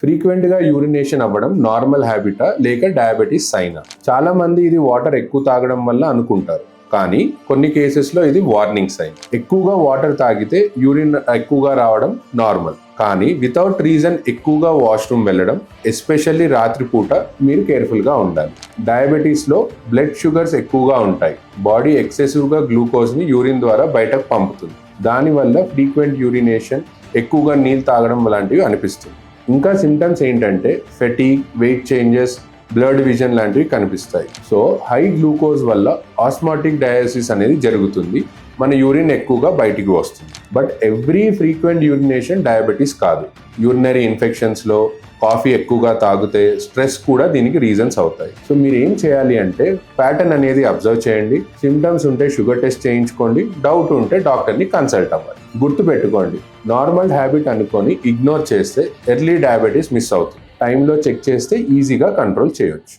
Frequent గా urination అవ్వడం normal హ్యాబిటా లేక డయాబెటీస్ సైనా? చాలా మంది ఇది వాటర్ ఎక్కువ తాగడం వల్ల అనుకుంటారు, కానీ కొన్ని కేసెస్లో ఇది వార్నింగ్ సైన్. ఎక్కువగా వాటర్ తాగితే యూరిన్ ఎక్కువగా రావడం నార్మల్, కానీ వితౌట్ రీజన్ ఎక్కువగా వాష్రూమ్ వెళ్ళడం, ఎస్పెషల్లీ రాత్రిపూట, మీరు కేర్ఫుల్గా ఉండాలి. డయాబెటీస్లో బ్లడ్ షుగర్స్ ఎక్కువగా ఉంటాయి. బాడీ ఎక్సెసివ్గా గ్లూకోజ్ని యూరిన్ ద్వారా బయటకు పంపుతుంది. దానివల్ల ఫ్రీక్వెంట్ యూరినేషన్, ఎక్కువగా నీళ్ళు తాగడం లాంటివి అనిపిస్తుంది. ఇంకా సిమ్టమ్స్ ఏంటంటే fatigue, wait changes, blood vision లాంటివి కనిపిస్తాయి. సో హై గ్లూకోజ్ వల్ల ఆస్మాటిక్ డయాసిస్ అనేది జరుగుతుంది, మన యూరిన్ ఎక్కువగా బయటికి వస్తుంది. But every frequent urination diabetes కాదు. యూరినరీ ఇన్ఫెక్షన్స్లో, కాఫీ ఎక్కువగా తాగితే, స్ట్రెస్ కూడా దీనికి రీజన్స్ అవుతాయి. సో మీరు ఏం చేయాలి అంటే ప్యాటర్న్ అనేది అబ్జర్వ్ చేయండి. సిమ్టమ్స్ ఉంటే షుగర్ టెస్ట్ చేయించుకోండి, డౌట్ ఉంటే డాక్టర్ని కన్సల్ట్ అవ్వాలి. గుర్తుపెట్టుకోండి, నార్మల్ హ్యాబిట్ అనుకొని ఇగ్నోర్ చేస్తే ఎర్లీ డయాబెటీస్ మిస్ అవుతుంది. టైంలో చెక్ చేస్తే ఈజీగా కంట్రోల్ చేయొచ్చు.